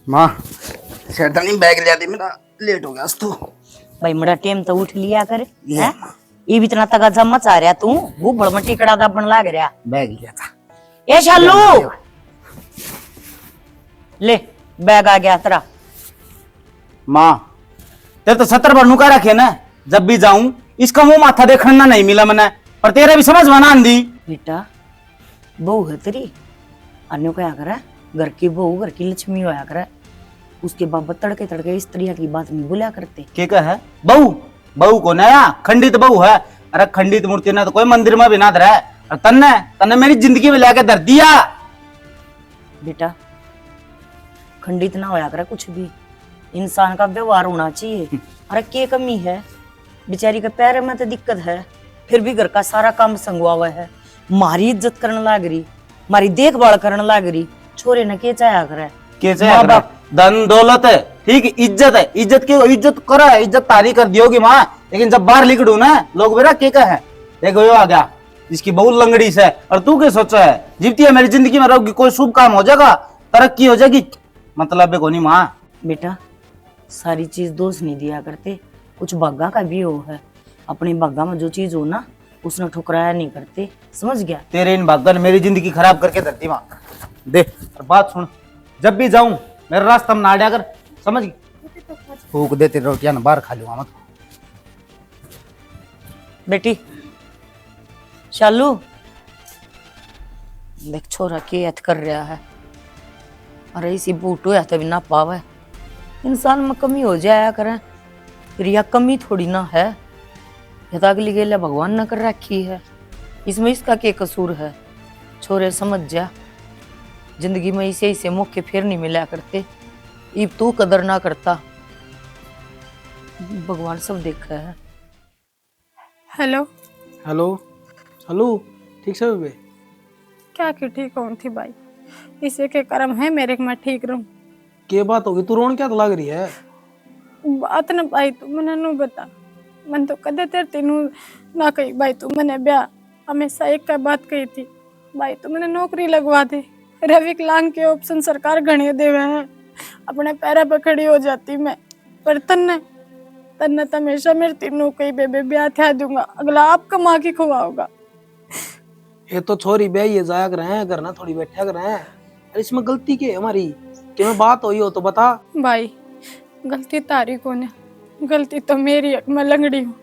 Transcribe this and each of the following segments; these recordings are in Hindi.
माँ शैतानी बैग लिया दे मेरा, लेट हो गया आज तो। भाई मड़ा टेम तो उठ लिया कर ये हैं? ये भी इतना तगा जम मचा रहा तू, वो बड़ मट्टी कड़ा दाबन लाग रहा। बैग लिया था। ए शालू ले बैग आ गया तेरा। माँ तेरे तो 70 बार नुका रखे ना, जब भी जाऊं इसका मुंह माथा देखना नहीं मिला मैंने, पर तेरा भी समझ बना दी। बेटा बहू है तेरी, अन्य क्या करे, घर की बहू घर की लक्ष्मी होया करे, उसके बाबा तड़के तड़के इस तरह की बात नहीं बोला करते। क्या है बहू? बहू को नया खंडित बहू है। अरे खंडित मूर्ति ना तो कोई मंदिर में भी ना धरा है, और तन्ने तन्ने मेरी जिंदगी में लाके धर दिया। बेटा खंडित ना होया करे कुछ भी, इंसान का व्यवहार होना चाहिए। अरे क्या कमी है, बेचारी के पैर में तो दिक्कत है, फिर भी घर का सारा काम संगवा हुआ है, मारी इज्जत करने लाग रही, मारी देखभाल करने लाग रही। छोरे ने के चाया करे, कैसे माँ बाप धन दौलत है ठीक है, इज्जत है, इज्जत की इज्जत करो, इज्जत तारी कर दियोगी माँ, लेकिन जब बाहर लिखड़ू ना लोग मेरा क्या है, देखो यो आ गया जिसकी बहु लंगड़ी से, और तू क्या सोचा है जीवती है मेरी जिंदगी में रहोगी, कोई शुभ काम हो जाएगा, तरक्की हो जाएगी, मतलब है कोनी माँ। बेटा सारी चीज दोष नहीं दिया करते, कुछ भाग्गा का भी हो है, अपने भाग्गा में जो चीज हो ना उसने ठुकराया नहीं करते, समझ गया। तेरे इन भागन मेरी जिंदगी खराब करके धरती माँ दे। और बात सुन, जब भी जाऊं मेरा रास्ता में ना आड़िया कर, समझ गई? फूक दे तेरी रोटियां ना बाहर खा लूंगा मत। बेटी शालू देख छोरा के हथ कर रहा है, अरे इसी बूटो है तभी ना पावे, इंसान में कमी हो जाया करे, फिर यह कमी थोड़ी ना है, यह अगली गेला भगवान ने कर रखी है, इसमें इसका क्या कसूर है। छोरे समझ जा, जिंदगी में इसे इसे मौके फिर नहीं मिला करते, इब तू कदर ना करता, भगवान सब देखा है। हेलो हेलो हेलो, ठीक से बे? क्या की ठीक हूँ थी भाई, इसे के कर्म है मेरे कि मैं ठीक रहूं। के बात होगी, तू रोन क्या तो लग रही है? बात न भाई तू मैंने नु बता, मन तो कदे तेरे तीनू ना कही भाई, तू मैंने ब्याह हमेशा एक का बात कही थी भाई, तू मैंने नौकरी लगवा दे, रविकलांग के ऑप्शन सरकार घने देवे हैं, अपने पैरों पर खड़ी हो जाती मैं, पर तन्ने तन्ने तो हमेशा मेरे तीनों कही बेबे ब्याह था दूंगा, अगला आप कमा के खुआओगा। ये तो छोरी ब्याह ये जाया कर रहे हैं, करना थोड़ी बैठा कर रहे हैं, अरे इसमें गलती क्या है हमारी? कि मैं बात हुई हो तो बता। भाई गलती तारी को ने, गलती तो मेरी है, मैं लंगड़ी हूँ,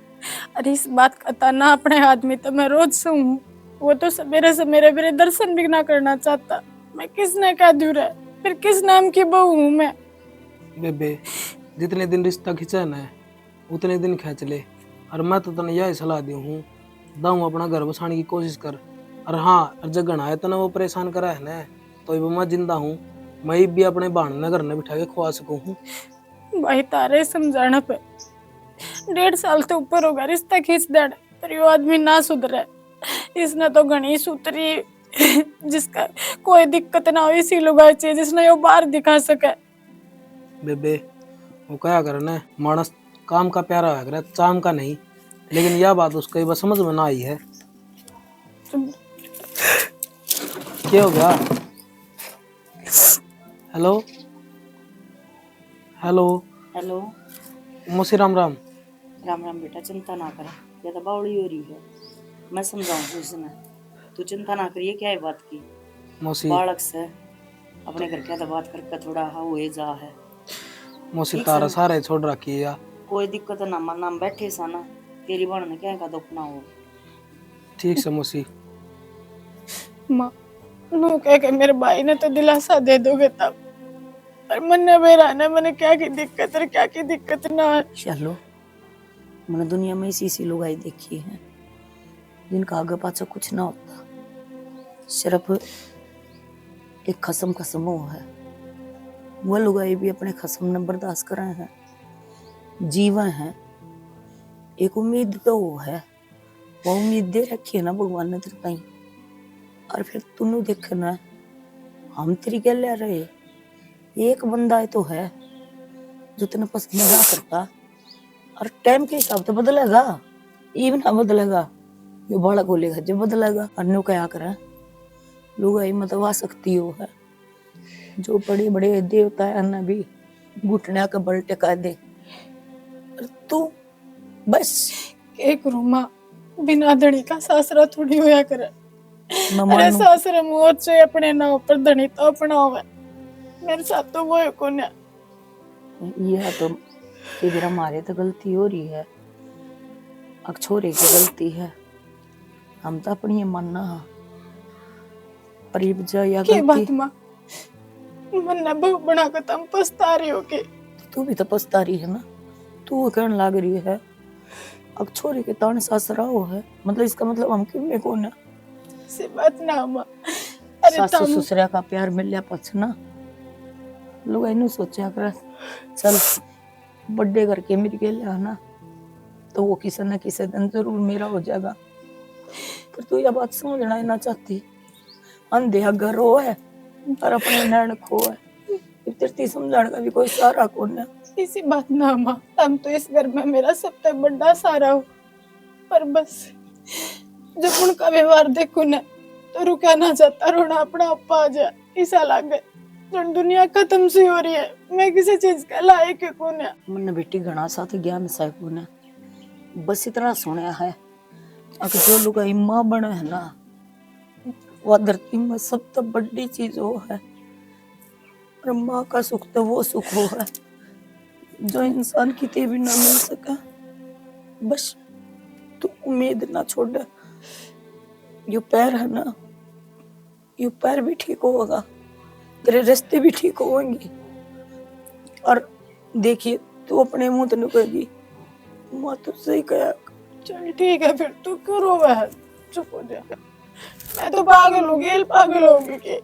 अरे इस बात का ताना अपने आदमी तो मैं रोज से हूँ, वो तो सवेरे से मेरे दर्शन भी ना करना चाहता, मैं किसने कह दूर है, फिर किस नाम की बहू हूँ मैं? बेबे जितने दिन रिश्ता खिंचा ना उतने दिन खींच ले, और मैं तो तने यही सलाह दी हूँ, दाऊँ अपना घर बसाने की कोशिश कर, और हाँ और जगह आए तना वो परेशान करा है ना, तो ये मैं जिंदा हूँ, मैं भी अपने बहन ने घर ने बिठा के खुआ सकूँ हूँ। भाई तारे समझाना पे 1.5 साल तो ऊपर होगा रिश्ता खींच दे, पर यो आदमी ना सुधरे, इसने तो घनी सुतरी जिसका कोई दिक्कत ना हो, इसी लुगाई चाहिए जिसने यो बाहर दिखा सके। बेबे वो क्या करे ना, मानस काम का प्यारा है चाम का नहीं, लेकिन यह बात उसको ये बस समझ में ना आई है। क्या हो गया? हेलो हेलो हेलो मौसी, राम राम। राम राम बेटा, चिंता ना कर, ये तो बावड़ी हो रही है, मैं समझाऊं उसने, तू चिंता ना करिए, क्या है बात की, मौसी बालक से अपने घर क्या तो बात करके थोड़ा हाँ हुए जा है, मौसी ठीक तारा से। सारे छोड़ रखी है या? कोई दिक्कत ना मन नाम बैठे सा ना, तेरी बहन ने क्या का दुखना हो। ठीक से मौसी। माँ नो कह के मेरे भाई ने तो दिलासा दे दोगे तब, पर मन ने मेरा ना मैंने क्या की दिक्कत है क्या की दिक्कत ना है। चलो मैंने दुनिया में इसी लुगाई देखी है जिनका आगे पाछा कुछ ना होता, सिर्फ एक खसम का समूह है, वह लुगाई भी अपने खसम ने बर्दाश्त कर रहे हैं, जीवन है, एक उम्मीद तो वो है, वो उम्मीद दे रखी है ना भगवान ने तेरे ताई, और फिर तूने देखना हम तेरी क्या ले रहे, एक बंदा तो है जो तेने पसंद ना करता, और टाइम के हिसाब से बदलेगा, ये भी ना बदलेगा, ये बड़ा बोलेगा जब बदलेगा, और नो क्या करे लोग आई मतलब आ सकती हो है, जो बड़े बड़े देवता है ना भी घुटने का बल टिका दे, और तू बस एक रूमा बिना धनी का सासरा थोड़ी होया करे। मैं अरे मानू सासरे मोह से अपने नाव पर धनी तो अपना होवे, मेरे साथ तो वो है कौन है। यह तो इधर हमारे तो गलती हो रही है, अब छोरे की गलती है, हम तो अपनी ये मानना है, पर ये जो या के बात गलती माँ मन ने बहु बना कर तुम पछता रही हो के। तू भी तो पछता रही है ना, तू वो कहने लग रही है अब छोरे के तान सासरा हो है, मतलब इसका मतलब हम क्यों में कौन है। से बात ना माँ, अरे सासू तुम ससुरा का प्यार मिल लिया पछ ना, लोग इन्हें सोचा कर चल बर्थडे करके मेरे के लिए आना तो वो किसी न किसी दिन जरूर मेरा हो जाएगा, पर तू यह बात समझना ही ना चाहती, अंधेरा घर हो है और अपने नैन खो है, इतनी समझाने का भी कोई सहारा कौन है। इसी बात ना माँ, तुम तो इस घर में मेरा सबसे बड़ा सहारा हो, पर बस जब उनका व्यवहार देखो ना तो रुका ना जाता, रोना अपना आपा आ जाए, ऐसा लगे जब दुनिया खत्म सी हो रही है, मैं किसी चीज का लायक है कौन है। मन बेटी घना सा तो ज्ञान सा कौन है, बस इतना सुना है अगर जो लोग माँ बने है ना वह धरती में सबसे बड़ी चीज वो है, और माँ का सुख तो वो सुख हो है जो इंसान किते भी ना मिल सके। बस तू उम्मीद ना छोड़, यो पैर है ना, यो पैर भी ठीक होगा, तेरे रास्ते भी ठीक होंगे, और देखिए तू अपने मुंह तो निकलेगी माँ तो सही कहा। चल ठीक है फिर, तू क्यों रोवा है, चुप हो जा, मैं तो पागल हो गई, पागल हो गई।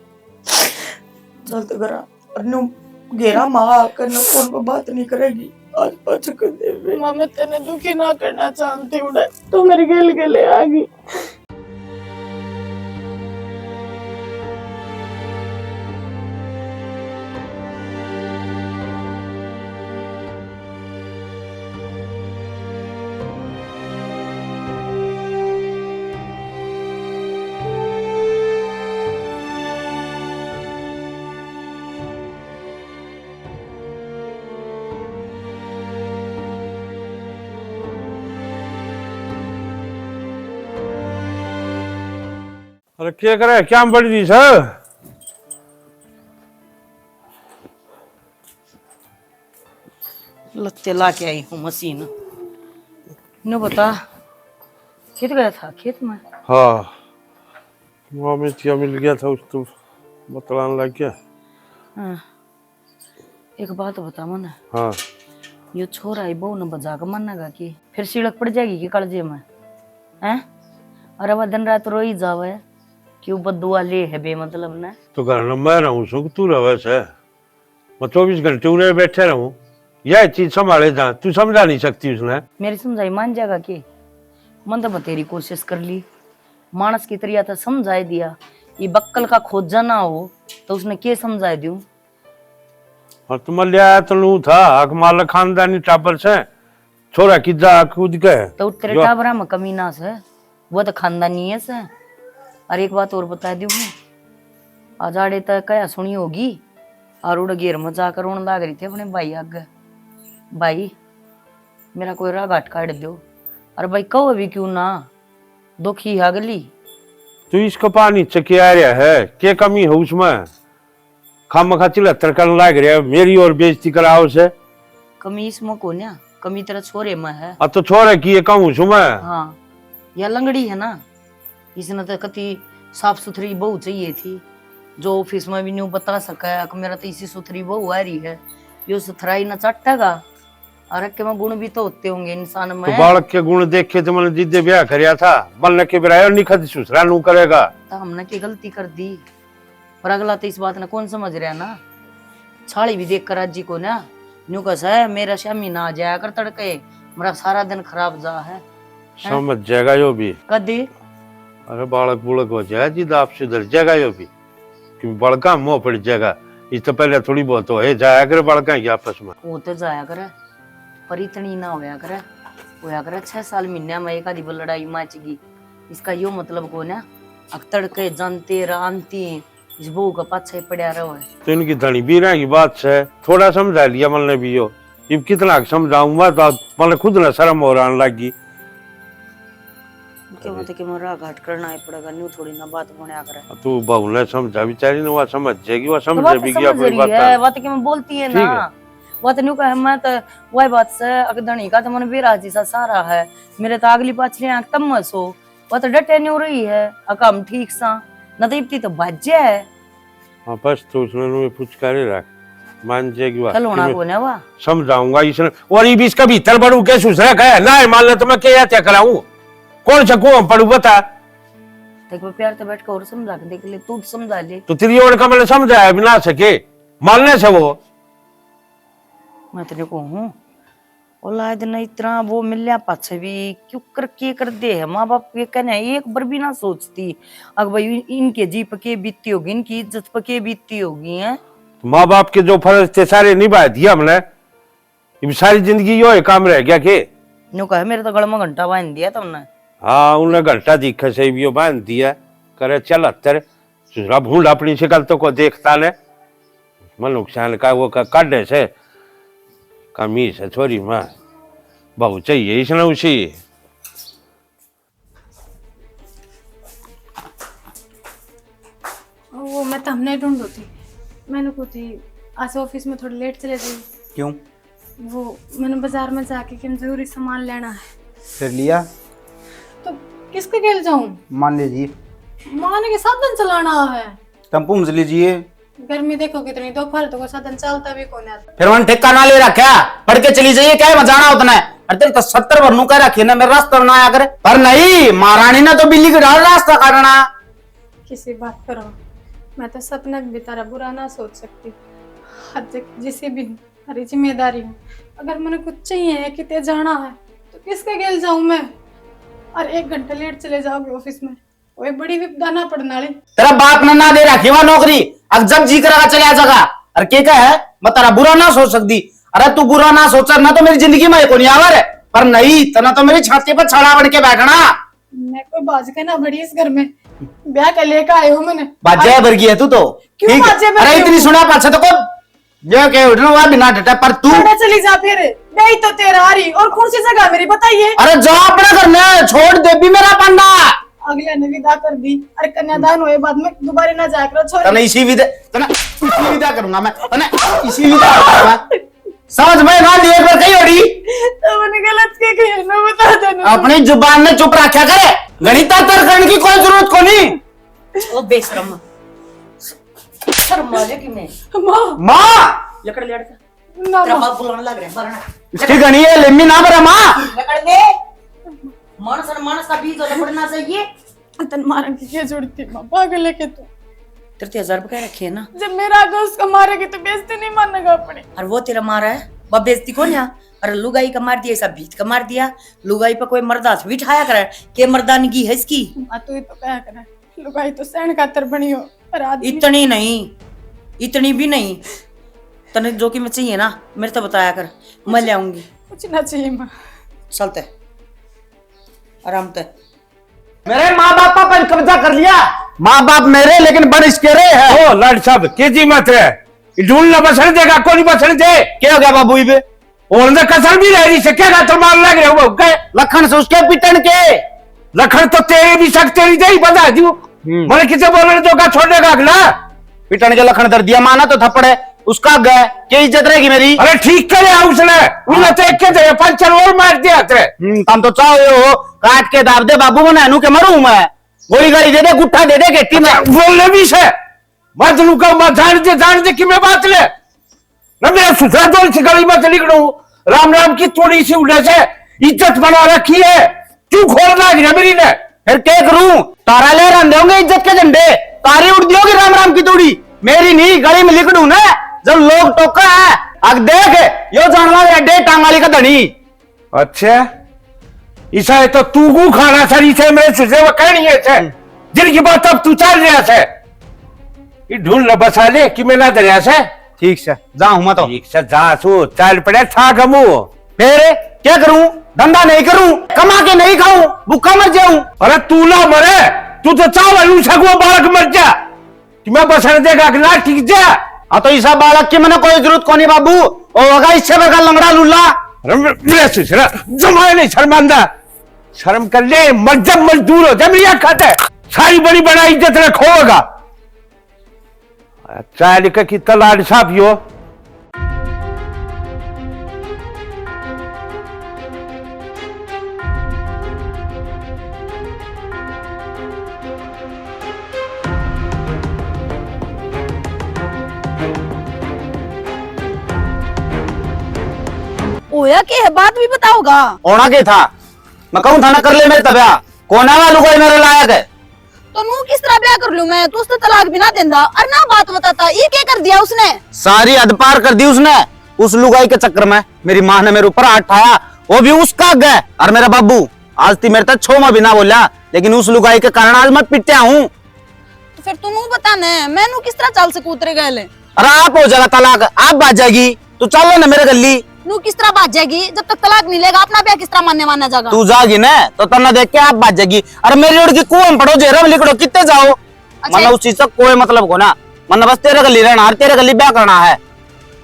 चल तो करा और नु घेरा माँ करना फोन पर बात नहीं करेगी आज पाँच कर दे। माँ मैं तेने दुखी ना करना चाहती हूँ, तू मेरे गेल के लिए आ गई। अरे क्या करे, क्या बड़ी दी सर? लत्ते ला के आई हूँ मशीन, नु बता खेत गया था, खेत में हाँ, वहाँ में चिया मिल गया था, उस तो बतलाने लग गया। हाँ। एक बात बता मन, हाँ, ये छोरा है बहु न बजा कर मानेगा कि फिर सिड़क पड़ जाएगी कि कलजे में हैं, और अब दिन रात रोई जावे क्यों बदुआ ले है बेमतलब ना। तो घर में मैं रहूँ सो तू रहे से, मैं 24 घंटे उन्हें बैठे रहूँ, यह चीज संभाले जा, तू समझा नहीं सकती उसने। मेरी समझाई मान जाएगा कि मन तो तेरी कोशिश कर ली, मानस की तरिया तो समझाए दिया, ये बक्कल का खोजा ना हो तो उसने क्या समझाए दूं। और तुम लिया तो लू था हकमाल खानदानी टापर से छोरा की जा कूद के तो तेरे टाबरा में कमी ना से, वो तो खानदानी है से। और एक बात और बता दूं, आजाड़े तक क्या सुनी होगी, और उड़ घेर में जाकर रोने लग रही थी अपने भाई आगे, भाई मेरा कोई राह घाट काट दो, और भाई कहो भी क्यों ना, दुखी अगली तू इसको पानी चकिया रहा है, क्या कमी है उसमें? खाम खा चिल्हत्तर करने लग रहा है, मेरी और बेइज्जती कराओ से। कमी इसमें को ना, कमी तेरा छोरे में है। अब तो छोरे की कहूँ सु मैं। हाँ या लंगड़ी है ना, इसने तो कति साफ सुथरी बहू चाहिए थी, जो ऑफिस में भी नहीं बता सका कि मेरा तो इसी सुथरी बहू आ रही है, यो सुथराई न चटेगा, और के में गुण भी तो होते होंगे इंसान में। तो बालक के गुण देखे तो मैंने जिद्दे ब्याह करया था, बनने के बिरायो निखत सुसरा नू करेगा। तो हमने की गलती कर दी, पर अगला तो इस बात ने कौन समझ रहा ना, छाड़ी भी देख कर आज जी को ना न्यू कसा है मेरा शामी ना जाया कर तड़के, मेरा सारा दिन खराब जा है। समझ जाएगा यो भी कदी अरे बालक बुलक हो जाए जिद आप सुधर जाएगा यो भी, क्योंकि बड़का मुंह पड़ जाएगा, इस तो पहले थोड़ी बहुत हो जाया करे बड़का की आपस में। वो तो जाया करे, पर इतनी ना होया करे 6 साल महीने में एक आधी लड़ाई मचगी, इसका यो मतलब को ना अक्तड़ के जानते रानती इस बहू का पाछा ही पड़ा रहो है। तो इनकी धनी बीरा की बात से थोड़ा समझा लिया मन भी हो, अब कितना समझाऊंगा तो मन खुद न शर्म हो आने लगी। के मत के मोरा घाट करना ही पड़ेगा, न्यू थोड़ी ना बात बना करे। तू बहू ने समझा बेचारी ने, वो समझ जाएगी, वो तो समझ बात भी समझ गया कोई रही बात है, बात के मैं बोलती है ठीक ना। है। बात न्यू कहे मैं तो वही बात से अगदणी का तो मन बेराजी सा सारा है, मेरे तो अगली पाछली आंख तमस हो, वो तो डटे नहीं हो रही है अकम ठीक सा न तो इतनी तो बाजे है। हाँ बस तो उसने पुचकारे रख, मान जाएगी बात। खलोना को ना वा समझाऊंगा इसने, और ये भी इसका भीतर बड़ू के सुसरा का ना मान ले तो मैं क्या कराऊं, कौन सा कुआं पड़ू बता। देख वो प्यार से बैठ कर और समझा के देख ले, तू समझा ले। तो तेरी ओर का मैंने समझाया भी ना सके मानने से वो। मैं तेरे को हूँ औलाद न इतना वो मिलया पाछे भी क्यों कर दे है। माँ बाप ये कहने एक बार भी ना सोचती अगर भाई इनके जी पके बीतती होगी, इनकी इज्जत पके बीतती होगी है। माँ बाप के जो फर्ज थे सारे निभा दिया हमने, ये सारी जिंदगी यो है काम रह गया के। न्यू कहे मेरे तो गले में घंटा बांध दिया तुमने। हाँ उन्हें घंटा दिखा से भी बांध दिया, करे चल अत्तर सुसरा भूल अपनी शिकल तो को देखता ने मन नुकसान का वो काटे से कमी से छोरी माँ बहुत चाहिए इसने उसी। वो मैं तो हमने ढूंढ थी, मैंने को थी आज ऑफिस में थोड़ी लेट चले गई। क्यों? वो मैंने बाजार में जाके कि जरूरी सामान लेना है। फिर लिया? तो किसके खेल जाऊं? मान लीजिए माने के साधन चलाना है। टेम्पो में लीजिए। गर्मी देखो कितनी, तो फालतू को साधन चलता भी कौन है। फिर वन ठेका ना ले रखा, पढ़ के चली जाइए, क्या मजाना उतना है। अरे तेरे तो 70 भरनू का रखे ना, मेरा रास्ता ना आया करे। पर नहीं, महारानी ने तो बिल्ली के डाल रास्ता काटना। किसी बात करो, मैं तो सपना भी तारा बुरा ना सोच सकती। हद जिसे भी हरी जिम्मेदारी हूँ, अगर मैंने कुछ चाहिए कि ते जाना है तो किसके गेल जाऊं मैं। और 1 घंटा लेट चले जाओगे ऑफिस में, वो बड़ी विपदा ना पड़ने वाली। तेरा बाप ने ना दे रखी वहां नौकरी, अब जब जी करा चले आ जगह। अरे के है मैं तेरा बुरा ना सोच सकती। अरे तू बुरा ना सोचा ना तो मेरी जिंदगी में को नहीं आवर है, पर नहीं तना तो मेरी छाती पर छड़ा बन के बैठना। मैं कोई बाज के ना बड़ी इस घर में ब्याह के लेकर आए हूँ मैंने। बाजे बरगी है तू तो। क्यों ठीक है। बाजे बरगी अरे इतनी हूँ? सुना पाछे तो को जो के उठना हुआ बिना डटा, पर तू थोड़ा चली जा फिर। नहीं तो तेरा आ रही और कौन सी जगह मेरी बताइए। अरे जा अपना करना है, छोड़ दे भी मेरा पन्ना। अगले ने विदा कर दी, अरे कन्यादान हुए बाद में दोबारा ना जाया करो छोरी। तना इसी विदा करूंगा मैं, तना इसी विदा करूंगा। समझ में ना लिए एक बार कही होड़ी तो मैंने गलत क्या किया ना बता देना। अपनी जुबान में चुप रखा करे, गणिता तर करने की कोई जरूरत को नहीं। ओ बेशरम शर्म आ जाए कि मैं माँ माँ लकड़ लड़का ना तेरा माँ, बाप बुलाने लग रहा है बरना इसकी गणी है लेमी ना बरा माँ। लकड़ दे। मानस का बीज वाला पड़ना चाहिए। तन मारन की क्या जोड़ती माँ, पागल है के तू। 30,000 रुपए रखे है ना, जब मेरा आगे उसको मारेगी तो बेइज्जती नहीं मानेगा अपनी। और वो तेरा मारा है बाप बेइज्जती कौन है। अरे लुगाई का मार दिया, ऐसा भीत का मार दिया। लुगाई पर कोई मर्दा से बिठाया करे के मर्दानगी है इसकी। माँ तू ही तो क्या करे, लुगाई तो सहन खातर बनी हो पर आदमी। इतनी नहीं, इतनी भी नहीं। तने जो कि मैं चाहिए ना मेरे तो बताया कर, मैं ले आऊंगी। कुछ ना चाहिए माँ। चलते आराम से। मेरे माँ बाप पर कब्जा कर लिया। माँ बाप मेरे लेकिन बड़ इसके है। ओ लाड साहब के जी मत है, ढूंढना बसने देगा कोई बसने दे। क्या हो गया बाबू इबे? और अंदर कसर भी रह रही से क्या तो मार लग रहे हो गए लखन से उसके पिटन के। लखन तो तेरे भी सक तेरी दे ही बता दू मैंने किसे बोलने तो का छोड़ने का अगला पिटन के लखन दर दिया, माना तो थप्पड़ है उसका गए, क्या इज्जत रहेगी मेरी? अरे ठीक करे उसने उन्हें तो एक के दे पंचर और मार दिया तेरे। तुम तो चाहो हो काट के दाब दे बाबू बना नू के मरू मैं, गोली गाली दे दे, गुट्ठा दे दे गेटी में। बोलने भी से मत रुका मत जान दे कि मैं बात ले ना मेरा सुथरा दौर से गली मत निकलू। राम राम की थोड़ी सी उड़े से इज्जत बना रखी है, क्यों खोलना है मेरी ने? फिर क्या करूं? तारा ले रंधे होंगे इज्जत के झंडे, तारी उड़ दियोगी राम राम की तोड़ी, मेरी नहीं गली में लिखड़ू ना। जब लोग टोका है अग देख यो जान लग रहा डे टांगाली का धनी। अच्छा ऐसा है तो तू गु खाना सरी से मेरे से वो कहनी है से जिनकी बात अब तू चल रहा से ये ढूंढ ल बसा ले कि मैं ना दरिया से। ठीक से जाऊं मैं तो। ठीक से जा सो चल पड़े था गमू। फिर क्या करूं? धंधा नहीं करूं, कमा के नहीं खाऊं, भूखा मर जाऊं। अरे तू ना मरे, तू तो चावल सगो बालक मर जा तुम्हें बसने देगा कि ना ठीक जा। हाँ तो इसा बालक की मैंने कोई जरूरत को नहीं बाबू, वो होगा इससे बड़का लंगड़ा लुल्ला। मेरे ससुरा जमाए नहीं शर्मांदा, शर्म कर ले, जब मजदूर हो जब रिया खाता है, सारी बड़ी बड़ा इज्जत रखोगा। चाय लिखा कि तलाड़ साफियो ओया के है, बात भी बताओगा। होना के था, मैं कहूँ था ना कर ले मेरे तबिया, कोना वालू कोई मेरे लायक है। तो नू किस तरह ब्याह कर लूं मैं, तू उसने तलाक भी ना देंदा और ना बात बताता, ये क्या कर दिया उसने। सारी हद पार कर दी उसने, उस लुगाई के चक्कर में मेरी माँ ने मेरे ऊपर हाथ उठाया, वो भी उसका गए। और मेरा बाबू आज ती मेरे तक छोमा भी ना बोला, लेकिन उस लुगाई के कारण आज मैं पिटया हूँ। तो फिर तू नू बता ने, मैं नू किस तरह चल सकूं तेरे गले। अरे आप हो जाएगा तलाक, आप बाज जाएगी, तू चलो ना मेरे गली। नू किस तरह बात जाएगी, जब तक तलाक नहीं लेगा अपना ब्याह किस तरह मानने जाएगा। तू जागी ना तो तना देख के आप बाज जाएगी। अरे मेरी उड़ की कुएं में पड़ो, जेरम लिखड़ो, कितने जाओ, मतलब उस चीज से कोई मतलब को ना, मतलब बस तेरे गली रहना, तेरे गली ब्याह करना है।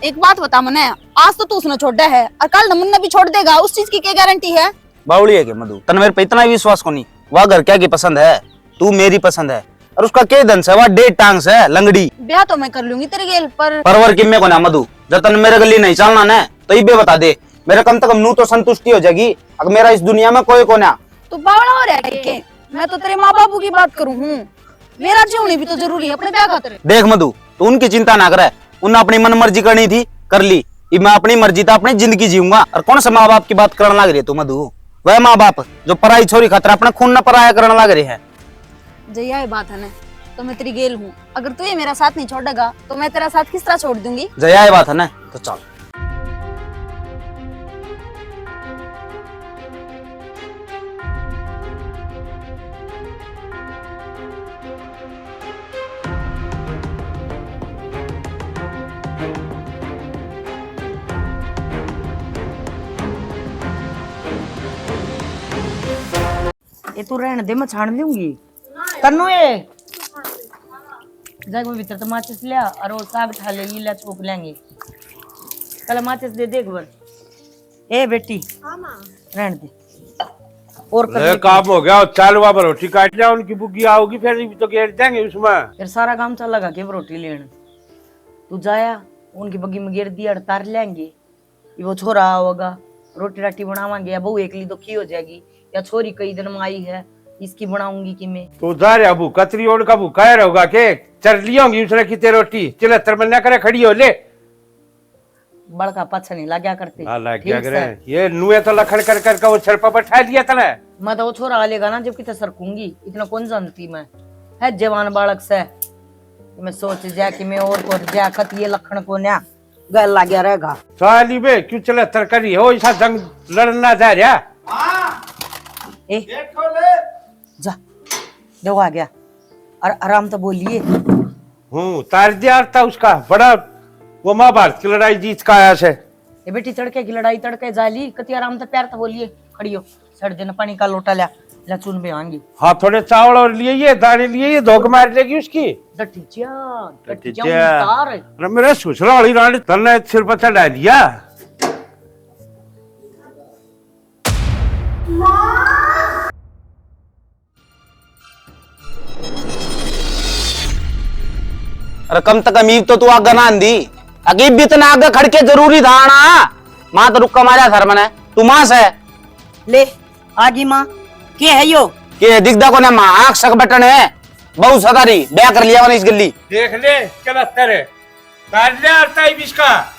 एक बात बता मने, आज तो तू उसने छोड़ा है और कल नमुन्ना भी छोड़ देगा, उस चीज की क्या गारंटी है। बावड़ी है कि मधु, तन मेरे पे इतना विश्वास को नहीं, वह घर क्या की पसंद है, तू मेरी पसंद है, और उसका के दंस है, वह 1.5 टांग से है लंगड़ी। ब्याह तो मैं कर लूंगी तेरे गेल पर परवर किम्मे को ना मधु, जब तन मेरे गली नहीं चलना ना तो ये बता दे, मेरा कम से कम नू तो संतुष्टि हो जाएगी। अगर मेरा इस दुनिया में कोई को ना। तू बावड़ा हो रहा है के? मैं तो तेरे माँ बाबू की बात करूँ हूँ, मेरा जीवनी भी तो जरूरी है अपने ब्याह खातिर। देख मधु, तू उनकी चिंता ना करे, उन्हें अपनी मन मर्जी करनी थी कर ली, मैं अपनी मर्जी था अपनी जिंदगी जीऊंगा। और कौन सा माँ बाप की बात करने लग रही है तू मधु, वह माँ बाप जो पराई छोरी खातर अपना खून न पराया करने लग रहे हैं। जया ये बात है ना, तो मैं तेरी गेल हूँ, अगर तू ये मेरा साथ नहीं छोड़ेगा तो मैं तेरा साथ किस तरह छोड़ दूंगी। जया ये बात है ना, तो चल। ये तू रहने दे, मैं छान लूंगी। तन्नू ये जाग में भीतर तो माचिस लिया और वो साग खा ले, लीला छोप लेंगे, कल माचिस दे देख बर। ए बेटी रहने दे और कर काम हो गया, चालू वहां पर रोटी काट लिया, उनकी बुग्गी आओगी फिर तो घेर देंगे उसमें, फिर सारा काम चल लगा के रोटी लेने। तू जाया उनकी बग्गी में गिर दिया, तार लेंगे, वो छोरा होगा, रोटी राटी बनावांगे, या बहू एकली तो की हो जाएगी, या छोरी कई दिन में आई है इसकी बनाऊंगी कि मैं। तू जा रहा अबू कतरी ओढ़ का भूखा रहोगा के चर लिया होंगी उसने की रोटी चिलतर में न करे खड़ी हो ले, बड़का पाछा नहीं लग्या करते। क्या करे ये नुए तो लखड़ कर कर वो सर पर बैठा दिया तने। मैं तो वो छोरा आ लेगा ना जब कितना सरकूंगी, इतना कौन जानती मैं, है जवान बालक से मैं सोच जा कि मैं और को जा खत ये लखन को ना गल लग गया रहेगा। साली बे क्यों चिलतर करी हो, ऐसा जंग लड़ना जा रहा। ए जा देखो आ गया, और आराम तो बोलिए। तार दिया था उसका बड़ा, वो महाभारत की लड़ाई जीत का आया से। ये बेटी तड़के की लड़ाई तड़के जाली कति आराम तो प्यार तो बोलिए, खड़ी हो सड़ देना पानी का लोटा लिया ला चुन पे आएंगी। हाँ थोड़े चावल और लिए ये दाने लिए ये धोख मार लेगी उसकी। अरे मेरे ससुरा वाली रानी तन्ने सिर पर चढ़ा दिया। अरे कम तक अमीर तो तू आगे ना आंदी, अगीब भी इतना आगे खड़के जरूरी था ना। माँ तो रुक्का मारा सर मैंने, तू माँ से ले आगी माँ के है यो के दिखदा को ना माँ, आंख शक बटन है, बहुत सदारी ब्याह कर लिया इस गली। देख ले चल तेरे काट ले आता है इसका।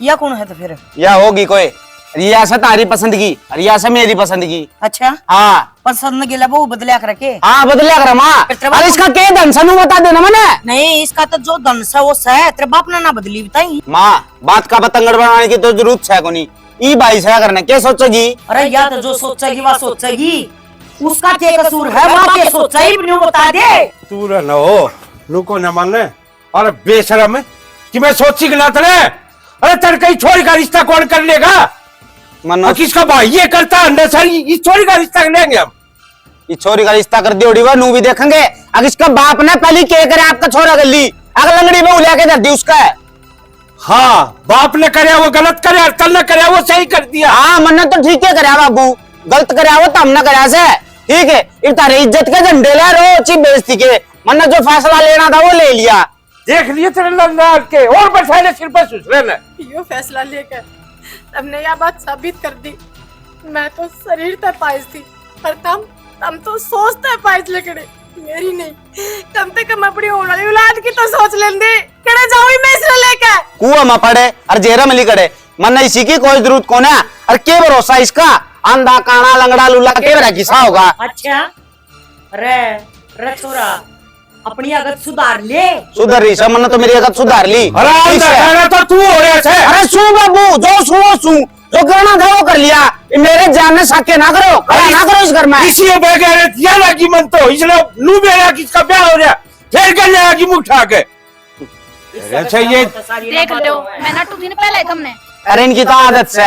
या कौन है तो फिर? या होगी कोई, रिया से तारी पसंद की, रिया से मेरी पसंद की। अच्छा हाँ पसंद गेला बहु बदलिया करके। हाँ बदलिया कर माँ, अरे इसका के धनसनु बता देना मैंने। नहीं इसका तो जो धनस है वो है, तेरे बाप ने ना बदली बताई। माँ बात का पतंगड़ बनाने की तो जरूरत है को नहीं, ई भाई से करने क्या सोचेगी। अरे या तो जो सोचेगी वह सोचेगी, उसका क्या कसूर है, वह क्या सोचेगी बता दे। तू न हो रुको न मानने, अरे बेशरम है कि मैं सोची गिला तने। अरे तेरे कहीं छोरी का रिश्ता कौन कर लेगा, मनो किसका भाई ये करता है, इस छोरी का रिश्ता लेंगे हम। ये छोरी का रिश्ता कर दियो डिवा नू भी देखेंगे। अगर इसका बाप ने पहले क्या करे आपका छोरा कर ली, अगर लंगड़ी में उलिया के दर दी उसका है। हाँ बाप ने करे वो गलत करे, अड़तल ने करे वो सही कर दिया। हाँ मन्ने तो ठीक है करे बाबू, गलत करे वो तो हमने करे से ठीक है। इतना इज्जत के झंडे ले रो ची बेइज्जती के, मन्ने जो फैसला लेना था वो ले लिया। देख लिए तेरे लंगार के और बैठाने सिर पर सुसरे ने यो फैसला लेकर तुमने यह बात साबित कर दी। मैं तो शरीर तक पाइज थी, पर तम तो सोचते पाइज लेकड़े, मेरी नहीं। कम से कम अपनी होने वाली औलाद की तो सोच लेंदे। कड़े जाओ मैं इसने लेकर कुआ में पड़े और जेरा में लिखड़े, मन्ने इसी की कोई जरूरत कौन है और के भरोसा इसका, अंधा काना लंगड़ा लूला के बरा किसा होगा। अच्छा रे रे छोरा अपनी आदत सुधार ले। सुधर रही सब, मन्ने तो मेरी आदत सुधार ली। अरे अंधा कहना तो तू हो रहा है। अरे सू बाबू जो जो करना था वो कर लिया, मेरे जानने साके ना करो, ना करो इस घर में। इसी बगैर यार की मन तो इसने नू बेरा किसका ब्याह हो रहा फिर कर लिया की मुख उठा के। अच्छा ये देख लो मैं ना 2 दिन पहले तुमने अरे इनकी तो आदत से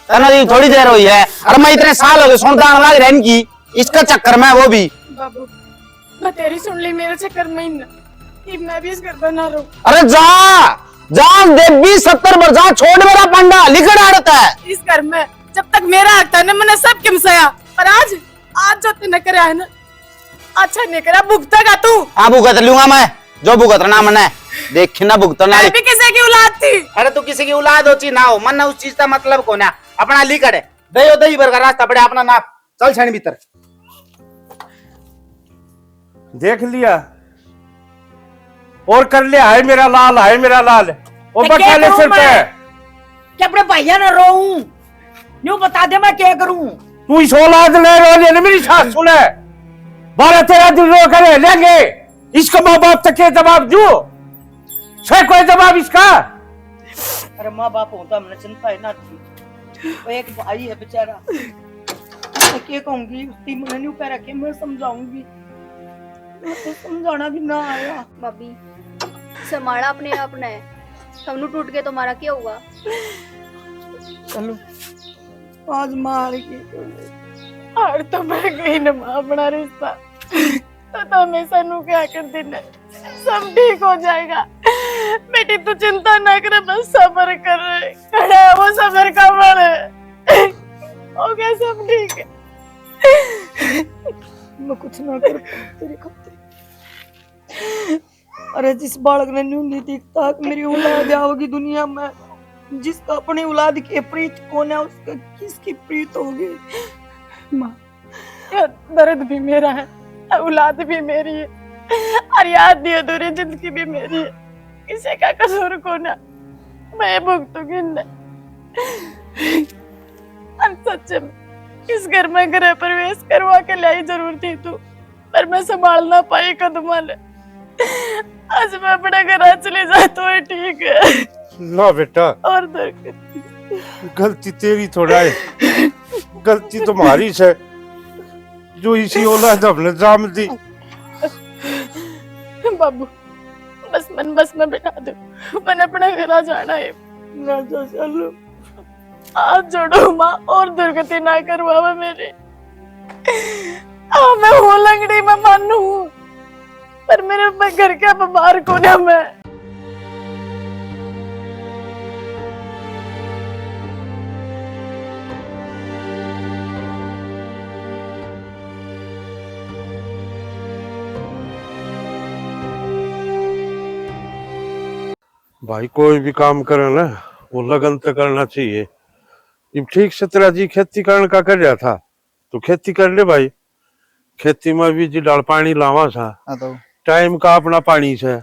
तना दी थोड़ी देर हुई है, और मैं इतने साल हो गए सुनता लग रहा इनकी, इसका चक्कर में वो भी। बाबू मैं तेरी सुन ली, मेरे चक्कर में ही ना कि मैं भी इस घर पर ना रहूं। अरे जा देवी 70 बार जा, छोड़ मेरा पंडा लिखड़ आड़ता है इस घर में जब तक मेरा हक था ना मैंने सब किमसाया, पर आज जो तूने करा है ना अच्छा नहीं करा। भुगतेगा तू। हाँ भुगत लूंगा मैं, जो भुगतना मने देख ना भुगतना। मैं भी किसी की औलाद थी। अरे तू किसी की औलाद होची ना हो, मन उस चीज का मतलब को ना अपना लिखड़ है दही दही भर का रास्ता पड़े अपना नाप चल छण भीतर। देख लिया और कर लिया है मेरा लाल, है मेरा लाल और बैठा ले सिर पे। कि अपने भैया न रोऊं, यूं बता दे मैं क्या करूं। तू इस औलाद ले रो ले मेरी सास सुने 12-13 दिन रो करे लेंगे इसका माँ बाप तक के जवाब दो से कोई जवाब इसका। अरे माँ बाप होता हमने चिंता है ना थी, वो एक भाई है बेचारा, मैं क्या कहूंगी उसकी मन नहीं पैर रखे, मैं समझाऊंगी, मैं तो समझाना भी ना आया। भाभी संभाला अपने आप ने, सबनू टूट के तुम्हारा क्या हुआ। चलो आज मार की और तो मैं गई ना माँ अपना रिश्ता तो हमेशा नू क्या कर देना सब ठीक हो जाएगा। बेटी तू चिंता ना करे, बस सब्र कर, खड़ा है वो सब्र का फल है, हो गया सब ठीक है। मैं कुछ ना कर तेरे खातिर। अरे जिस बालक ने न्यू नहीं दिखता मेरी औलाद आओगी दुनिया में, जिसका अपनी औलाद की प्रीत कौन है उसका किसकी प्रीत होगी। माँ ये दर्द भी मेरा है, औलाद भी मेरी है, और याद नहीं अधूरी जिंदगी भी मेरी है। किसी का कसूर कौन है, मैं भुगतूंगी न। और सच में इस घर में गृह प्रवेश करवा के लाई जरूर थी तू, पर मैं संभाल ना पाई कदमा ले। आज मैं अपने घर चले जाए तो है ठीक है। ना बेटा और गलती तेरी थोड़ा है, गलती तुम्हारी है जो इसी औलाद हमने जाम दी। बाबू बस में बिठा दो, मैंने अपने घर जाना है। चलो हाथ जोड़ो माँ और दुर्गति ना करवावे मेरे। मैं हूँ लंगड़ी में मानू, पर मेरे घर का बीमार कौन है मैं। भाई कोई भी काम करे ना वो लगन से करना चाहिए। अब ठीक से तेरा जी खेती करने का कर रहा था तो खेती कर ले भाई, खेती में भी जी डाल पानी लावा था टाइम का अपना पानी से।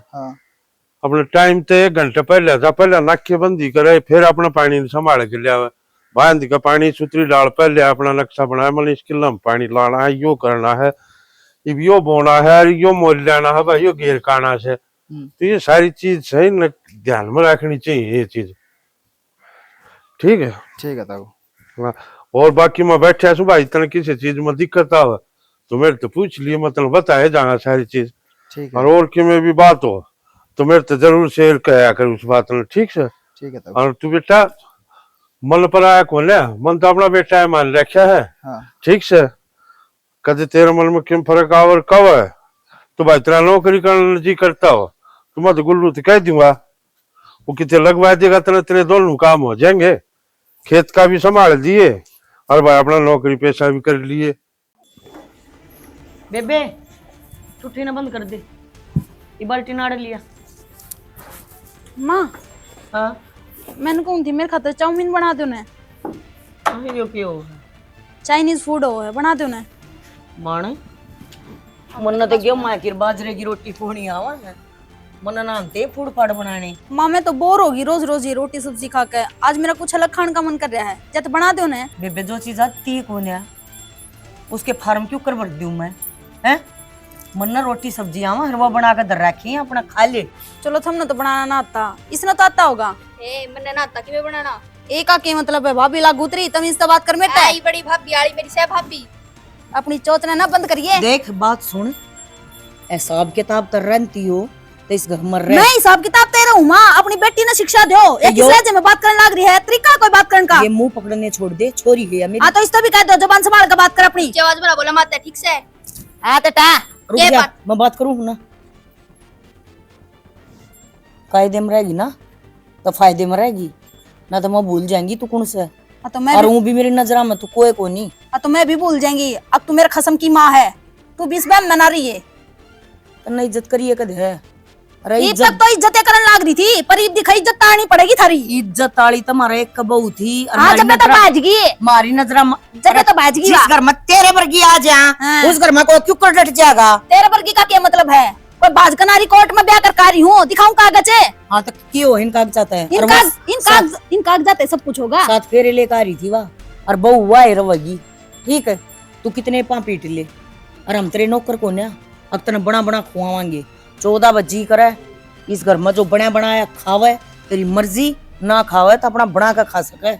अपने टाइम ते 1 घंटे पहले था, पहले नाकेबंदी करे फिर अपना पानी संभाल के लिया, बांध का पानी सुतरी डाल पहले अपना नक्शा बनाया, मतलब इसके लम पानी लाना है, यो करना है, अब यो बोना है, यो मोल लेना है भाई, यो घेर काना से। तो ये सारी चीज सही न ध्यान में रखनी चाहिए ये चीज। ठीक है हाँ। और बाकी मैं बैठे सुबह इतना किसी चीज में दिक्कत आवे तो मेरे तो पूछ लिए, मतलब बताए जाना सारी चीज। और कि में भी बात हो तो मेरे तो जरूर शेयर करा कर उस बात में। ठीक है और तू बेटा मन पर आया कौन है, मन तो अपना बेटा है मान रखा है। ठीक से कदे तेरे मन में क्यों फर्क आवर कब है? तो भाई तेरा नौकरी करने जी करता हो तो मैं तो गुल्लू तो कह दूंगा, वो कितने लगवा देगा तेरे तेरे दोनों काम हो जाएंगे, खेत का भी संभाल दिए और भाई अपना नौकरी पेशा भी कर लिए। बेबे चुट्टी ना बंद कर दे, ये बाल्टी नाड़ लिया। माँ हाँ मैंने कहूँ थी मेरे खातर चाउमीन बना दो ना, यो क्यों है चाइनीज फूड हो है, बना दो ना। माने मन्ना तो क्यों माँ की बाजरे की रोटी फोनी आवा है, मन्ना नाम थे फूड फाड़ बनाने। माँ मैं तो बोर होगी रोज रोज ये रोटी सब्जी खा के, आज मेरा कुछ अलग खाने का मन कर रहा है, जब बना दो ना। बेबे जो चीज आती कौन है उसके फार्म क्यों कर भर दूं मैं, हैं? मन्ना रोटी सब्जी आवा हरवा बना के दर रखी है अपना खा ले। चलो थमने तो बनाना ना आता, इसने तो आता होगा। ए मैंने ना आता कि मैं बनाना। एक का क्या मतलब है, भाभी लागू उतरी तम इससे बात कर मेटा आई बड़ी भाभी आड़ी मेरी सह भाभी। अपनी चौथने ना बंद करिए। देख बात सुन, हिसाब किताब कर रही हो तो इस घर मर रहे। मैं हिसाब किताब तेरा हूँ माँ, अपनी बेटी ने शिक्षा दो, एक यो। लहजे में बात करने लग रही है, तरीका कोई बात करने का। ये मुंह पकड़ने छोड़ दे, छोरी है या मेरी। हाँ तो इसको भी कह दो जबान संभाल कर बात कर अपनी। आवाज बड़ा बोला माता ठीक से। हाँ तो टा रुक ये जा, बात- मैं बात करूँ ना, कायदे में रहेगी ना तो फायदे में रहेगी, ना तो मैं भूल जाएंगी तू कौन से। हाँ तो मैं और वो भी मेरी नजर में तू कोई को नहीं। हाँ तो मैं भी भूल जाएंगी, अब तू मेरे खसम की माँ है, तू बीस बैम मना रही है। तन्ने इज्जत करिए कद है। अरे ईद इज्जत तक तो इज्जतें करने लग रही थी, पर ईद दिखाई इज्जत तारनी पड़ेगी थारी। इज्जत आली तुम्हारा एक कबू थी और हाँ मारी जब तो नजरा- बाज गई, मारी नजरा जब तो बाज गई। जिस घर में तेरे वर्गी आ जा हाँ। उस घर में को क्यों कर डट जाएगा। तेरे वर्गी का क्या मतलब है, कोई बाज कनारी कोर्ट में ब्याह कर कारी हूँ, दिखाऊं कागज है। हाँ तो क्यों इन कागजात है और इन कागजात है, सब कुछ होगा। साथ फेरे लेकर आ रही थी वाह, और बहू हुआ है रवगी। ठीक है तू कितने पा पीट ले, और हम तेरे नौकर को ना अब तेने बना बना खुआवांगे। 14 बजी करे इस घर में जो बना बनाया खावे, तेरी मर्जी, ना खावे तो अपना बना कर खा सके।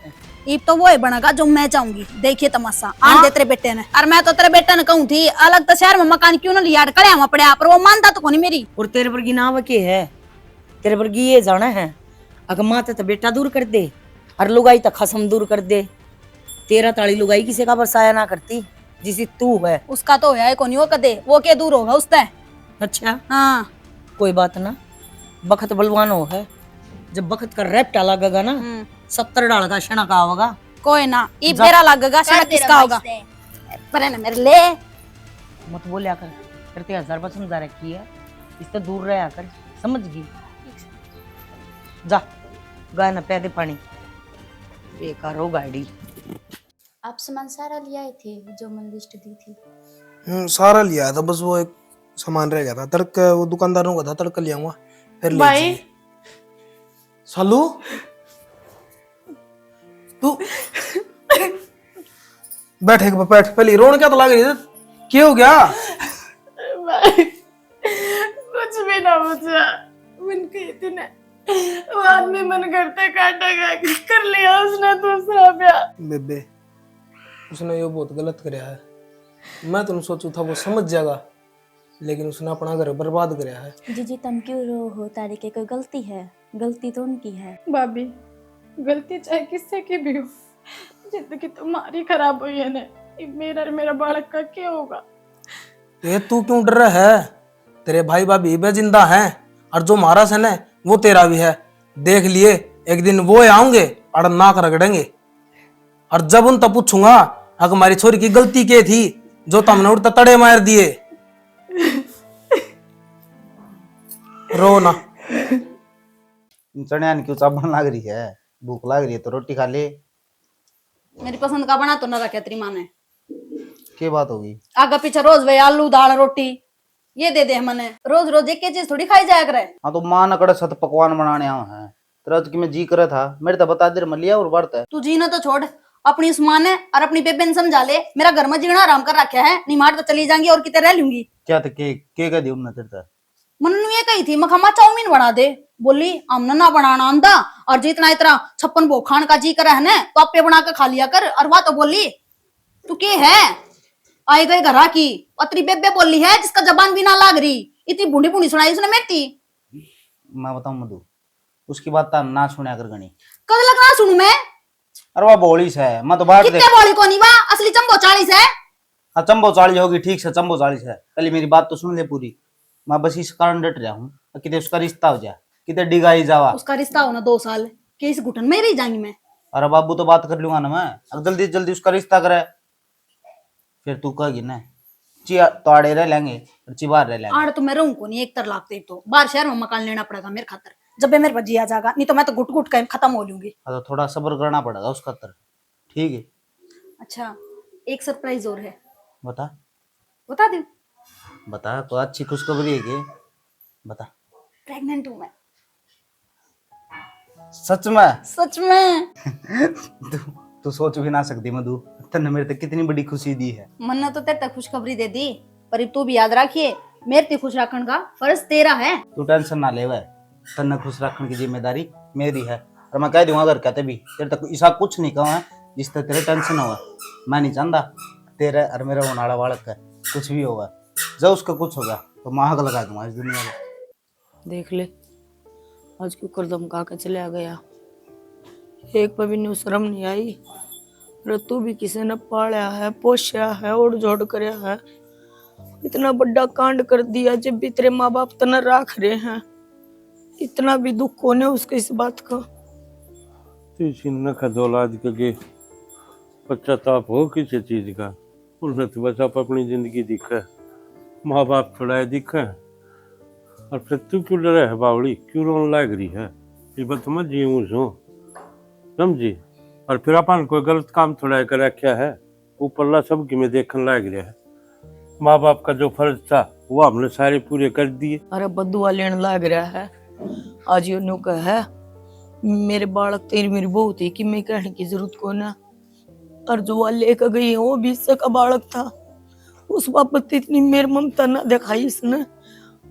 ईब तो वो ही बनेगा जो मैं चाहूंगी, देखिए तमाशा आन दे तेरे बेटे ने। और मैं तो तेरे बेटे ने कहूँ थी अलग तो शहर में मकान क्यों ना लिया कड़े हम पड़े, पर वो मानता तो कोनी मेरी। और तेरे वर्गी ना वके है, तेरे वर्गी ये जाना है अगर माते तो बेटा दूर कर दे और लुगाई तो खसम दूर कर दे। तेरा ताली लुगाई किसी का बरसाया ना करती जिसे तू है। उसका तो है कोनी वो कदे, वो क्या दूर होगा उससे। अच्छा हाँ कोई बात ना, बखत बलवान हो है, जब बखत का रैप्टा लगेगा ना 70 डाल का शना का होगा। कोई ना, ईब मेरा लगेगा कर सड़क दे किसका रहा होगा। भाई पर है ना मेरे ले मत बोलिया कर, करते 1000 बार समझा रखी है, इससे दूर रहा कर, समझ गई। जा गाय ना पैदे पानी, बेकार हो गाड़ी। आप सामान सारा ले आए थे जो मैंने लिस्ट दी थी? सारा लिया था, बस वो एक सामान रह गया था, तड़क वो दुकानदारों का था, तड़का लिया हुआ फिर ले भाई। जाइए। सालू तू बैठ एक बार, बैठ। पहले रोन क्या तो लग रही थी, क्या हो गया? कुछ भी ना बचा, मन कही थी ना वो आदमी मन करते काटेगा, कर लिया उसने दूसरा ब्याह। बेबे उसने ये बहुत गलत कराया है, मैं तो सोचू था वो समझ जाएगा, लेकिन उसने अपना घर बर्बाद कराया है। जीजी तुम क्यों रो हो, तारी की कोई गलती है? गलती तो उनकी है। भाभी गलती चाहे किससे की भी हो, जिंदगी तुम्हारी खराब हुई है ना, मेरा और मेरा बालक का क्या होगा? ये तू क्यों डर रहा है? तेरे भाई भाभी भी जिंदा हैं, और जो मारा है ना वो तेरा भी है। देख लिए एक दिन वो आऊंगे और नाक रगड़ेंगे, और जब उन तब पूछूंगा अगर हमारी छोरी की गलती क्या थी जो तुमने उड़ता तड़े मार दिए। रो ना। चढ़िया क्यों चाबन लग रही है, भूख लग रही है तो रोटी खा ले। मेरी पसंद का बना तो न रखे तेरी माँ ने, क्या बात होगी? आगे पीछे रोज वे आलू दाल रोटी ये दे दे मने, रोज रोज एक चीज थोड़ी खाई जाया करे। हाँ तो माँ न कड़े सत पकवान बनाने आवा है, तेरा की मैं जी करे था, मेरे तो बता दे मलिया और बढ़ता है। तू जी ना तो छोड़, अपनी उस माँ ने और अपनी बेबे ने समझा ले, मेरा घर में जीना आराम कर रखा है, निमार तो चली जाएंगी और कितने रह लूंगी। क्या तो के कह दी उन्होंने तेरे? मन ये कही थी मखमा चाउमीन बना दे, बोली हमने ना बनाना आंदा, और जितना इतना 56 भोग खान का जी करे है ना तो आपे बना के खा लिया कर। और वह तो बोली तू के है आई गई घरा की, अतरी बेबे बोली है जिसका जबान भी ना लाग रही, इतनी बूढ़ी बूढ़ी सुनाई उसने मेरी। मैं बताऊं मधु, उसकी बात ता ना सुना कर गणी। कद लग ना सुनू मैं? अरे वह बोली है, मैं तो बात कितने बोली कोनी बा, असली चंबो 40 है। हाँ चंबो 40 होगी, ठीक से चंबो 40 है। पहले मेरी बात तो सुन ले पूरी। मैं बस इस कारण डट रहा हूँ कि उसका रिश्ता हो जाए, कितने डिगाई जावा। उसका रिश्ता होना 2 साल के इस घुटन में रह जाएंगी मैं। अरे बाबू तो बात कर लूंगा ना मैं, अब जल्दी जल्दी उसका रिश्ता करे। फिर तू कहेगी ना चिया तोड़े रह लेंगे और चिबार रह लेंगे। आड़ तो मैं रहूं को नहीं, 1 लाख दे तो बाहर शहर में मकान लेना पड़ेगा मेरे खातर, जब भी मेरे पास जिया जाएगा, नहीं तो मैं तो घुट घुट कर खत्म हो लूंगी। तो थोड़ा सब्र करना पड़ेगा उस खातर, ठीक है। अच्छा, एक सरप्राइज और है, बता बता दे। बता, तो अच्छी खुशखबरी है कि बता। प्रेग्नेंट हूं मैं, सच में? सच में। तू सोच भी ना सकती मधु, तन्ने मेरे तक कितनी बड़ी खुशी दी है। मन्ना तो तेरे तक खुशखबरी दे दी, पर अब तू भी याद रखिए मेरे ते खुश रखने का फर्ज तेरा है। तू टेंशन ना ले, तन्ने खुश रखने की जिम्मेदारी मेरी है। और मैं कह दूंगा अगर कहते भी तेरे तक ऐसा कुछ नहीं कहा है जिससे तेरे टेंशन हुआ। मैं नहीं चाहता तेरे और मेरा होने वाला बालक है कुछ भी होगा। जब उसका कुछ होगा तो मैं आग लगा दूंगा इस दुनिया में। देख ले आज क्यों कर धमका के चला गया, एक पर भी न्यू शर्म नहीं आई। अरे तू भी किसी ने पाला है, पोषया है, ओढ़ जोड़ करया है, इतना बड़ा कांड कर दिया जब भी तेरे माँ बाप तना राख रहे हैं, इतना भी दुख कोने उसके इस बात का। तो का औलाद के पश्चाताप हो किसी चीज का, उन्हें तो बस आप अपनी जिंदगी दिखा, माँ बाप छुड़ाए दिखा, और फिर तू क्यों डरे है बावड़ी, क्यों रोन लग रही है? ये बात मैं जीऊँ सो समझी। और फिर अपन कोई गलत काम थोड़ा कर रखा है, ऊपरला सब की में देखने लग रहा है। माँ बाप का जो फर्ज था वो हमने सारे पूरे कर दिए। अरे बदुआ लेने लग रहा है, आज यो न्यू कह है मेरे बालक तेरी मेरी बहू थी कि मैं कहने की जरूरत को ना। और जो वो लेकर गई है वो भी इससे का बालक था, उस बाबत इतनी मेरी ममता ना दिखाई इसने,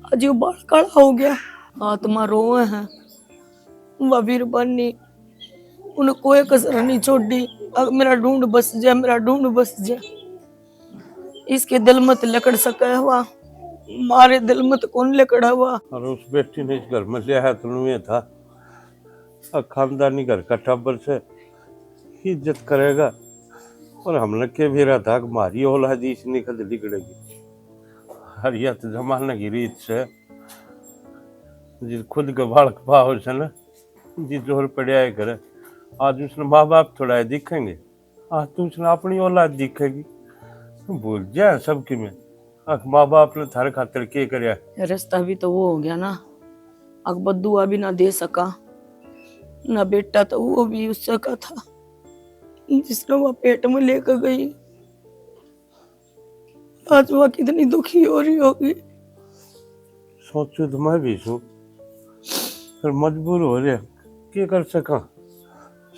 आज यो बाल काला हो गया। आत्मा रोए हैं वह वीर बनी, उन्हें कोई कसर नहीं छोड़ी। अब मेरा ढूंढ बस जा, मेरा ढूंढ बस जा, इसके दिल मत लकड़ सका हुआ, मारे दिल मत कौन लकड़ा हुआ। और उस बेटी ने इस घर में लिया है तो ये था खानदानी घर का टब्बर से इज्जत करेगा। और हमने के भी रहा था हमारी औलाद इस निकल निकलेगी। हर यह तो जमाने की रीत से जिस खुद के बालक भाव से ना जिस जोर पड़े आए करे, आज उसने माँ बाप थोड़ा दिखेंगे, आज तो उसने अपनी औलाद दिखेगी। भूल जाए सबकी में माँ बाप ने थारे खातिर के करया। रिश्ता भी तो वो हो गया ना, अकबर दुआ भी ना दे सका ना, बेटा तो वो भी उससे का था जिसने वह पेट में लेकर गई। आज वह कितनी दुखी हो रही होगी। सोचू तो मैं भी सू, फिर मजबूर हो रहा क्या कर सका,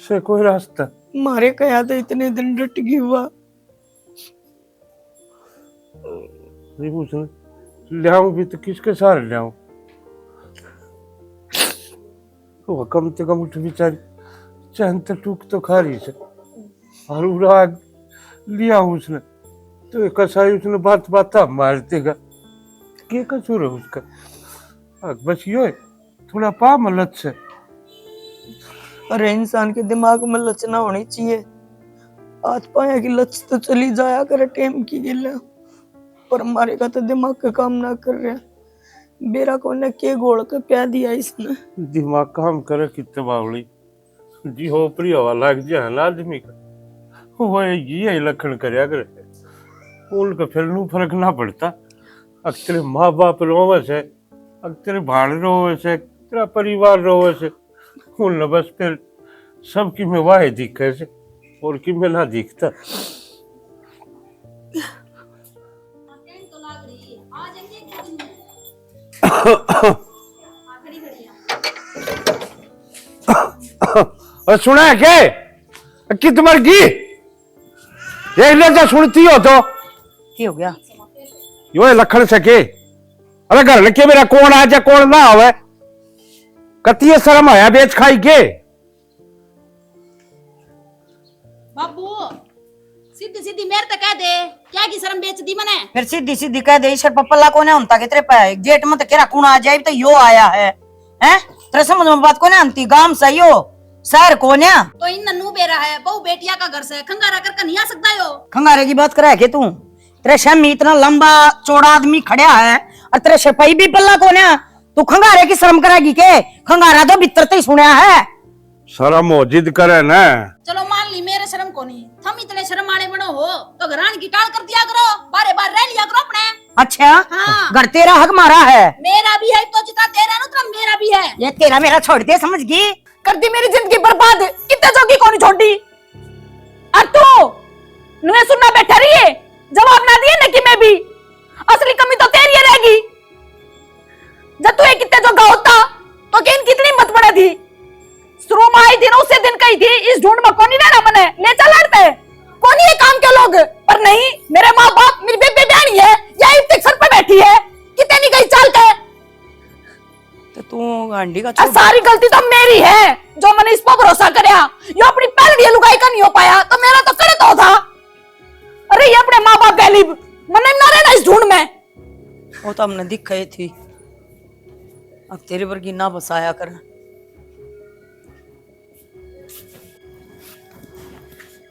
से कोई रास्ता मारे कहा तो इतने दिन डट गई हुआ। लियाऊं भी तो किसके सहारे लियाऊं? वो कम से कम उठ बेचारी चैन तो टूक तो खा रही से, और उड़ा लिया उसने तो कसाई उसने बात बात मार देगा। क्या कसूर है उसका? बस यो थोड़ा पा मलत से। अरे इंसान के दिमाग में लच ना होनी चाहिए, हाथ पाया की लच तो चली जाया करे टेम की गिला, पर हमारे का तो दिमाग का काम ना कर रहा। बेरा को ने के गोल के प्या दिया इसने। दिमाग काम करे कितने बावली जी हो प्रिय हवा लग जाए ना आदमी का, वो ये लक्षण करया करे, उनका फिर नू फर्क ना पड़ता। अगर तेरे माँ बाप रोवे से, अगर तेरे भाण रोवे से, तेरा परिवार रोवे से, उन बस फिर सबकी में वाहे दिखे से और कि में ना दिखता। और सुना है क्या कि तुम्हारी की एक लजा सुनती हो तो क्या हो गया? यो लखन सके, अरे घर लगे मेरा कौन आ जा कौन ना आवे, कती शर्म आया बेच खाई के। बाबू सीधी सीधी मेरे तक कह दे, क्या की शर्म बेच दी मैंने? फिर सीधी सीधी कह दे सर पप्पला कोने होता के तेरे पे गेट में तो केरा कौन आ जाए तो यो आया है हैं? तेरे समझ में बात कोने आंती, गांव सही हो शहर कोने? तो इन नन्नू बेरा है, बहु बेटिया का घर से खंगारा कर नहीं आ सकता यो। खंगारे की बात करा है के तू? तेरे शमी इतना लंबा चौड़ा आदमी खड़ा है और तेरे सिपाही भी पल्ला कौन है? तू खंगारे की शर्म करेगी के? खंगारा तो भीतर ही सुना है। शर्म हो जिद करे ना। चलो मान ली मेरे शर्म को नहीं, हम इतने शर्म वाले बनो हो तो घरान की टाल कर दिया करो, बारे बार रह लिया करो अपने। अच्छा हाँ। घर तेरा हक मारा है। मेरा भी है तो जितना तेरा ना उतना मेरा भी है। ये तेरा मेरा छोड़ दे, समझ गई? कर दी मेरी जिंदगी बर्बाद, कितने जोगी कौन छोड़ी। और तू नुए सुनना बैठा रही है, जवाब ना दिए न कि मैं भी असली कमी तो तेरी रहेगी। जब तू एक कितने जोगा होता तो किन कितनी मत बना थी। शुरू में आई थी ना उसे दिन कही थी इस ढूंढ में कौन नहीं मने ले चल लड़ते कौन ये काम के लोग, पर नहीं मेरे माँ बाप मेरी बेबे बहनी है या इतने सर पे बैठी है, कितने नहीं गई चाल के। तो तू आंटी का सारी गलती तो मेरी है जो मैंने इस पर भरोसा कराया। ये अपनी पहली लुगाई का नहीं हो पाया तो मेरा तो करे तो था। अरे ये अपने माँ बाप गरीब मने ना रहना इस ढूंढ में। वो तो हमने दिखाई थी, अब तेरे वर्गी ना बसाया कर।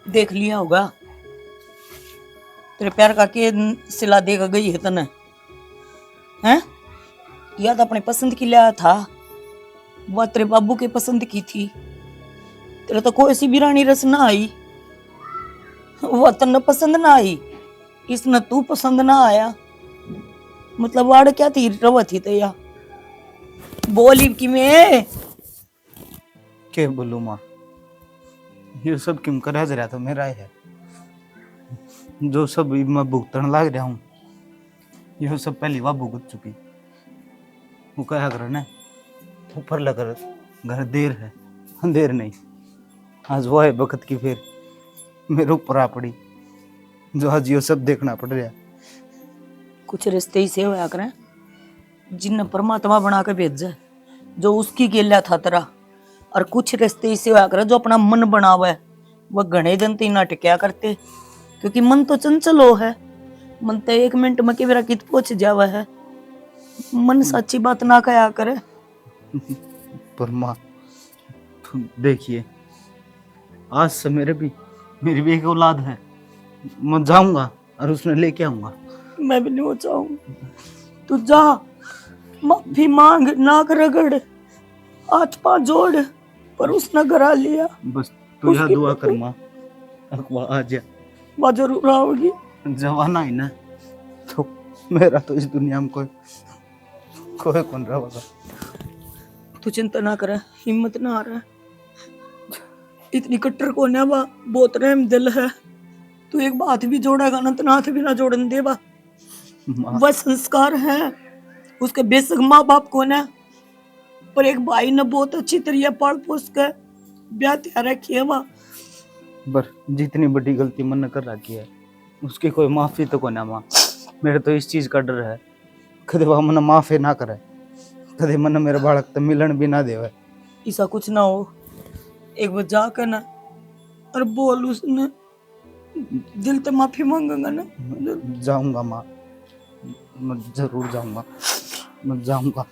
देख लिया होगा तेरे प्यार का के सिला देगा गई है तने, हैं? या तो अपने पसंद की लिया था, वह तेरे बाबू के पसंद की थी। तेरे तो कोई सी बिरानी रस ना आई, वह तन्ने पसंद ना आई, इसने तू पसंद ना आया। मतलब वाड़ क्या थी रवा थी तैया बोली कि मैं के बोलू माँ, ये सब क्यों करा रहा था मेरा है जो सब मैं भुगतन लाग रहा हूँ, ये सब पहली बार भुगत चुकी। वो क्या कर ना ऊपर लग घर देर है अंधेर नहीं, आज वो है वक्त की फिर मेरे ऊपर आ पड़ी जो आज ये सब देखना पड़ रहा। कुछ रिश्ते ही से होया करें जिन्हें परमात्मा बना के भेजा, जो उसकी गेला था तेरा, और कुछ रिश्ते ही से होया करें जो अपना मन बनावा है, वह घने दिन तीन ना टिकया करते, क्योंकि मन तो चंचल हो है। मन तो 1 मिनट में के बेरा कित पहुंच जावा है। मन सच्ची बात ना कहा करे। पर माँ देखिए, आज से मेरी भी एक औलाद है, मैं जाऊंगा और उसने लेके आऊंगा। मैं भी नहीं हो चाहूँ, तू जा माफी मांग, नाक रगड़, हाथ पा जोड़, पर उसने करा लिया। बस तू यह दुआ कर माँ, अकवा आ जा। वह जरूर आओगी। जवाना है ना तो मेरा तो इस दुनिया में कोई कौन रहेगा। तू चिंता ना करे, हिम्मत ना आ रहा, इतनी कट्टर को ना बा, बहुत रहम दिल है। तू एक बात भी जोड़ेगा ना तो नाथ भी ना जोड़न देवा। वह संस्कार है उसके बेशक माँ बाप को ना, पर एक भाई ने बहुत अच्छी तरह पाल पोस के ब्याह त्यार रखी है। वह पर जितनी बड़ी गलती मैंने कर रखी है उसकी कोई माफी तो को ना माँ। मेरे तो इस चीज का डर है कदे वह मन माफी ना करे, कदे मन मेरे बालक तो मिलन भी ना देवे। ऐसा कुछ ना हो, एक बार जाकर ना और बोल उसने, दिल तो माफी मांगेगा ना। जाऊंगा माँ, मैं जरूर जाऊंगा, मैं जाऊंगा।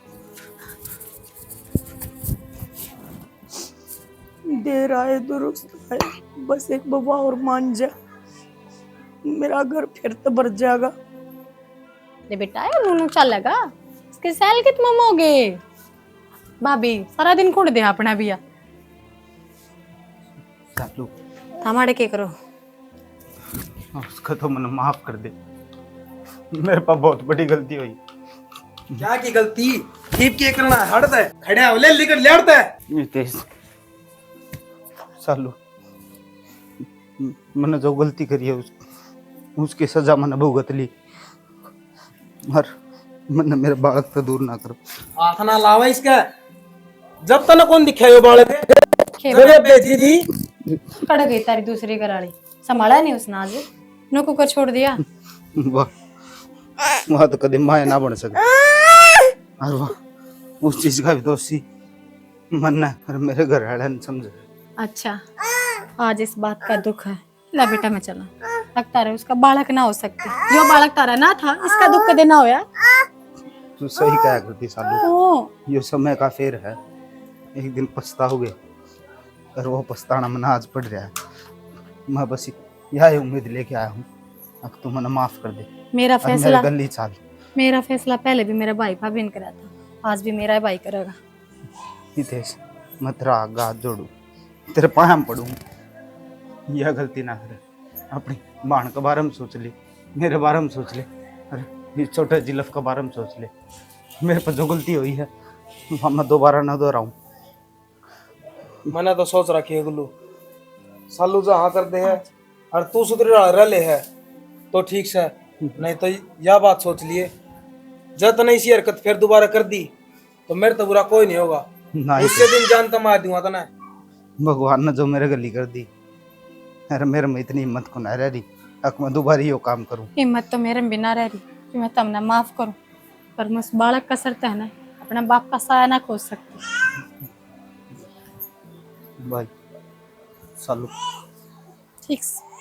देर आए दुरुस्त आए, बस एक बाबा और मान जा, मेरा घर फिर तो भर जाएगा। ले बेटा ये नूनू चलेगा इसके सैल कित ममोगे भाभी सारा दिन कुड़ दे अपना बिया चालू हमारे के करो। उसका तो मन माफ कर दे, मेरे पास बहुत बड़ी गलती हुई। क्या की गलती ठीक के करना है, हटता है खड़ा हो ले लेकर लेटता है। नितेश सालू, मैंने जो गलती करी है उसकी सजा मैंने भुगत ली, और मैंने मेरे बालक से दूर ना करो। हाथ ना लावा इसका, जब तक कौन दिखायो बालक जब बेची थी कड़ गई तारी दूसरी कराली, संभाला नहीं उसने आज नको कर छोड़ दिया। वाह वह तो कभी माया ना बन सके, और वाह उस चीज का भी दोषी मन है और मेरे घर वाले ने समझे। अच्छा आज इस बात का दुख है। ला बेटा मैं चला, लगता है उसका बालक ना हो सकते, जो बालक तारा ना था इसका दुख कदे ना होया। तू सही कहा करती सालू, ओ ये समय का फेर है, एक दिन पछताओगे, और वो पछताना मन आज पड़ रहा है। मैं बस यह उम्मीद लेके आया हूँ अब तू मने माफ कर दे। मेरा अब मेरे फैसला गली चाल। मेरा फैसला पहले भी मेरे भाई भाभी ने करा था, आज भी मेरा भाई करेगा। हितेश मत रहा हाथ जोड़ू, तेरे पाया में पड़ू, यह गलती ना करे। अपनी बाण के बारे में सोच ले, मेरे बारे में सोच ले, अरे ये छोटे जिलफ के बारे में सोच ले। मेरे पर जो गलती हुई है वह मैं दोबारा ना दोहराऊं। मैंने तो सोच रखी है गुल्लू, सालू जहाँ कर दे है और तू सुधर रह ले है तो ठीक से, नहीं तो यह बात सोच लिए जब तने इसी हरकत फिर दोबारा कर दी तो मेरे तो बुरा कोई नहीं होगा। नहीं उससे दिन जान तो मार दूंगा तना। भगवान ने जो मेरे गली कर दी, अरे मेरे में इतनी हिम्मत को ना रह रही अब मैं दोबारा यो काम करूं। हिम्मत तो मेरे में भी ना रह रही कि मैं तमने माफ करूं, पर मैं उस बालक का शर्त है ना, अपने बाप का साया ना खोज सकती। भाई सालू ठीक से